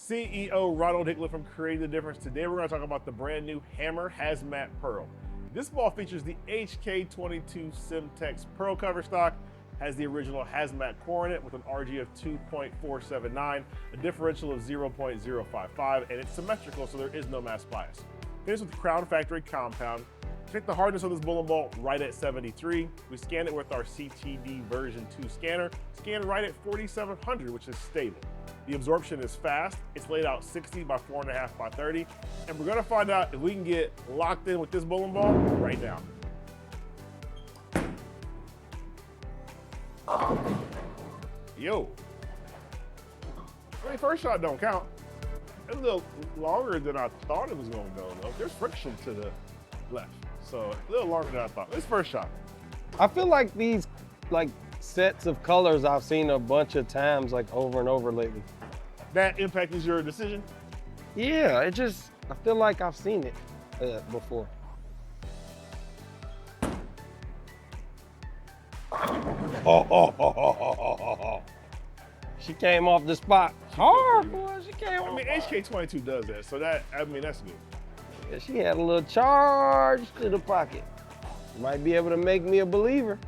CEO Ronald Hicklin from Creating the Difference. Today we're going to talk about the brand new Hammer Hazmat Pearl. This ball features the HK22 Simtex Pearl cover stock, has the original Hazmat core in it with an RG of 2.479, a differential of 0.055, and it's symmetrical, so there is no mass bias. Finished with Crown Factory compound. Check the hardness of this bullet ball right at 73. We scanned it with our CTD version 2 scanner, scanned right at 4700, which is stable. The absorption is fast. It's laid out 60 by 4.5 by 30. And we're gonna find out if we can get locked in with this bowling ball right now. Yo. I mean, first shot don't count. It's a little longer than I thought it was gonna go though. There's friction to the left. So a little longer than I thought. This first shot. I feel like these sets of colors I've seen a bunch of times over and over lately. That impacts your decision? Yeah, I feel like I've seen it before. She came off the spot hard, boy. She came off. I mean, HK22 does that, so that's good. Yeah, she had a little charge to the pocket. Might be able to make me a believer.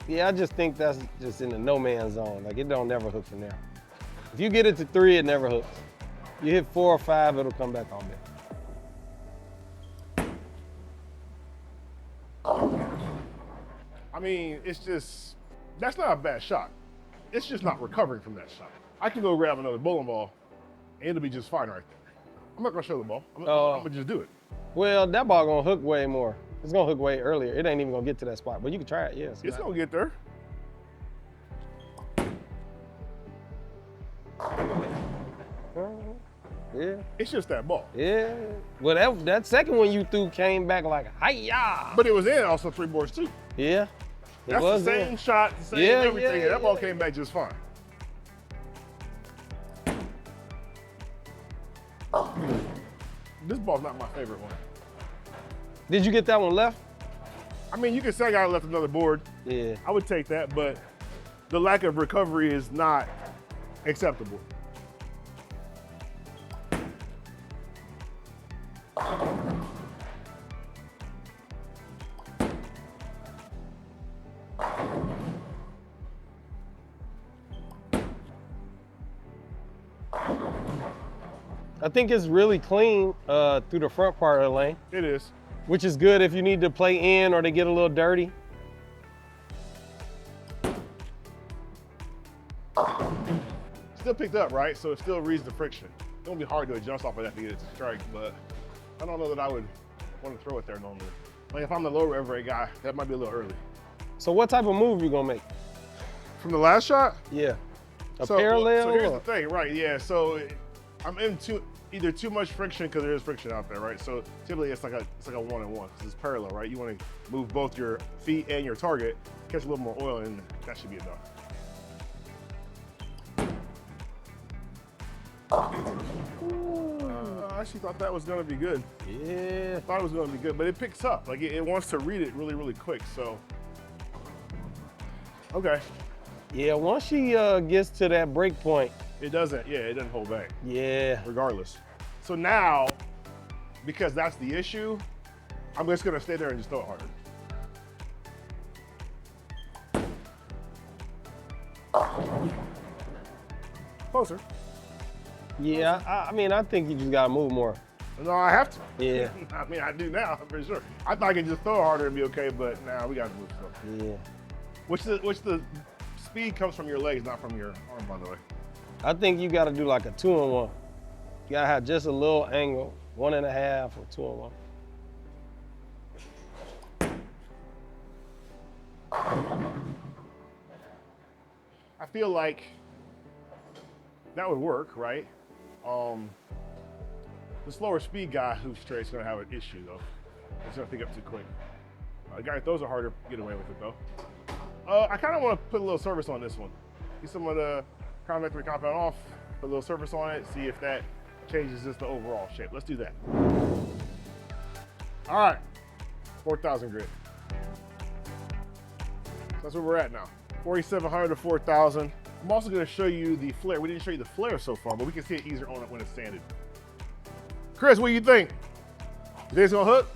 Yeah, I just think that's just in the no man's zone. It don't never hook from there. If you get it to 3, it never hooks. You hit 4 or 5, it'll come back on there. I mean, that's not a bad shot. It's just not recovering from that shot. I can go grab another bowling ball and it'll be just fine right there. I'm not gonna show the ball. I'm gonna just do it. Well, that ball gonna hook way more. It's gonna hook way earlier. It ain't even gonna get to that spot, but you can try it, yes. It's gonna get there. Yeah. It's just that ball. Yeah. Well, that second one you threw came back like, hi-ya. But it was in also 3 boards too. Yeah. That's the same shot, the same everything. Yeah, that ball came back just fine. This ball's not my favorite one. Did you get that one left? I mean, you could say I got left another board. Yeah. I would take that, but the lack of recovery is not acceptable. I think it's really clean through the front part of the lane. It is. Which is good if you need to play in or they get a little dirty. Still picked up, right? So it still reads the friction. It's gonna be hard to adjust off of that to get it to strike, but I don't know that I would want to throw it there normally. If I'm the lower rev rate guy, that might be a little early. So what type of move you gonna make? From the last shot? Yeah. Parallel? So here's the thing, right? Yeah, so I'm in either too much friction because there is friction out there, right? So typically it's like a 1-on-1 because it's parallel, right? You want to move both your feet and your target, catch a little more oil, and that should be enough. I actually thought that was going to be good. Yeah. I thought it was going to be good, but it picks up. It wants to read it really, really quick, so. Okay. Yeah, once she gets to that break point. It doesn't hold back. Yeah. Regardless. So now, because that's the issue, I'm just going to stay there and just throw it harder. Closer. Yeah, I mean, I think you just gotta move more. No, I have to. Yeah. I mean, I do now, for sure. I thought I could just throw it harder and be okay, but now we gotta move stuff. Yeah. Which the speed comes from your legs, not from your arm, by the way. I think you gotta do like a 2-on-1. You gotta have just a little angle, 1.5 or 2-on-1. I feel like that would work, right? The slower speed guy who's straight is gonna have an issue though. It's gonna pick up too quick. The guy that throws it harder, get away with it though. I kind of want to put a little surface on this one. Get some of the Crown Factory compound off, put a little surface on it, see if that changes just the overall shape. Let's do that. All right, 4,000 grit. So that's where we're at now. 4,700 to 4,000. I'm also gonna show you the flare. We didn't show you the flare so far, but we can see it easier on it when it's sanded. Chris, what do you think? You think it's gonna hook?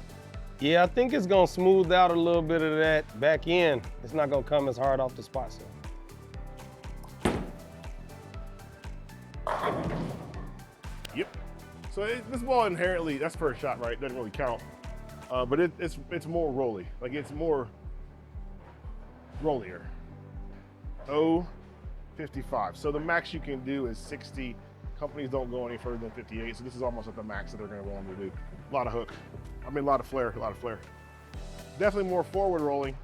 Yeah, I think it's gonna smooth out a little bit of that back end. It's not gonna come as hard off the spot. So. Yep. So this ball inherently, that's first shot, right? Doesn't really count. But it's more rolly. Like it's more rollier. 55. So the max you can do is 60. Companies don't go any further than 58. So this is almost at the max that they're gonna want to do. A lot of hook. I mean, a lot of flare, a lot of flare. Definitely more forward rolling.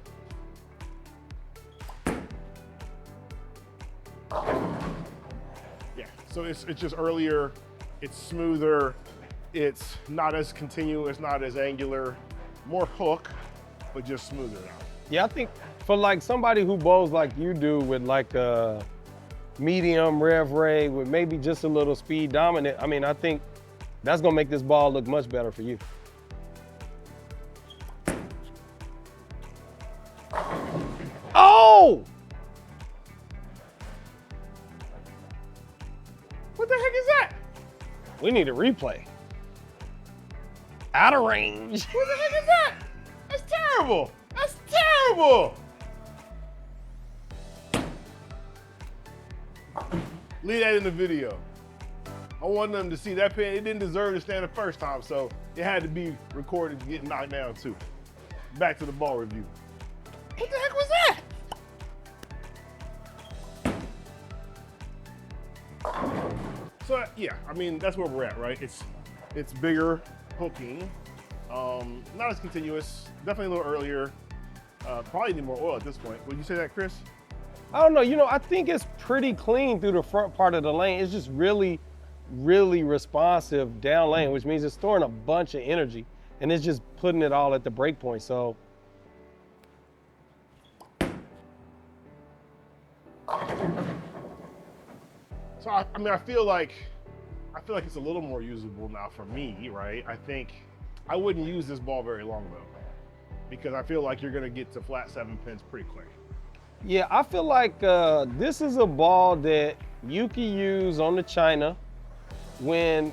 Yeah, so it's just earlier, it's smoother, it's not as continuous, not as angular, more hook, but just smoother now. Yeah, I think for like somebody who bowls like you do with like a medium rev ray with maybe just a little speed dominant, I mean, I think that's gonna make this ball look much better for you. Oh! What the heck is that? We need a replay. Out of range. What the heck is that? That's terrible. That's terrible. Leave that in the video. I want them to see that pin. It didn't deserve to stand the first time, so it had to be recorded getting knocked down too. Back to the ball review. What the heck was that? So yeah, I mean, that's where we're at, right? It's bigger hooking, not as continuous, definitely a little earlier. Probably need more oil at this point. Would you say that, Chris? I don't know, you know, I think it's pretty clean through the front part of the lane. It's just really, really responsive down lane, which means it's storing a bunch of energy and it's just putting it all at the break point, so. So I mean, I feel like it's a little more usable now for me, right? I think I wouldn't use this ball very long though, because I feel like you're gonna get to flat 7 pins pretty quick. Yeah, I feel like this is a ball that you can use on the China when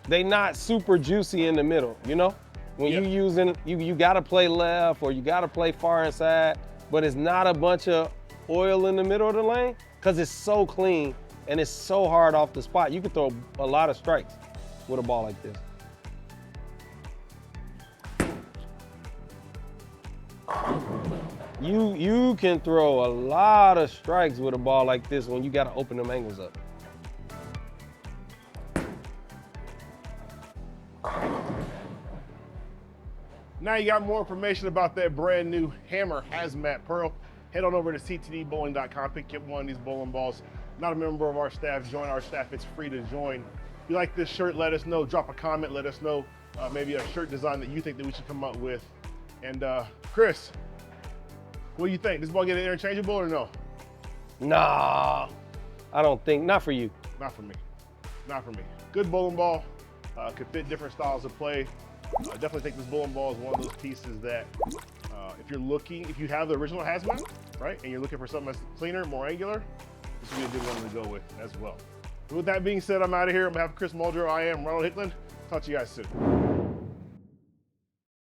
they not super juicy in the middle, you know? When Yep. you using, you gotta play left or you gotta play far inside, but it's not a bunch of oil in the middle of the lane because it's so clean and it's so hard off the spot. You can throw a lot of strikes with a ball like this. You can throw a lot of strikes with a ball like this when you got to open them angles up. Now you got more information about that brand new Hammer Hazmat Pearl. Head on over to ctdbowling.com, pick up one of these bowling balls. Not a member of our staff, join our staff. It's free to join. If you like this shirt, let us know. Drop a comment, let us know maybe a shirt design that you think that we should come up with. And Chris, what do you think? This ball get interchangeable or no? Nah, I don't think, not for you. Not for me, not for me. Good bowling ball, could fit different styles of play. Definitely think this bowling ball is one of those pieces that if you have the original Hazmat, right, and you're looking for something that's cleaner, more angular, this would be a good one to go with as well. With that being said, I'm out of here. On behalf of Chris Muldrow, I am Ronald Hicklin. Talk to you guys soon.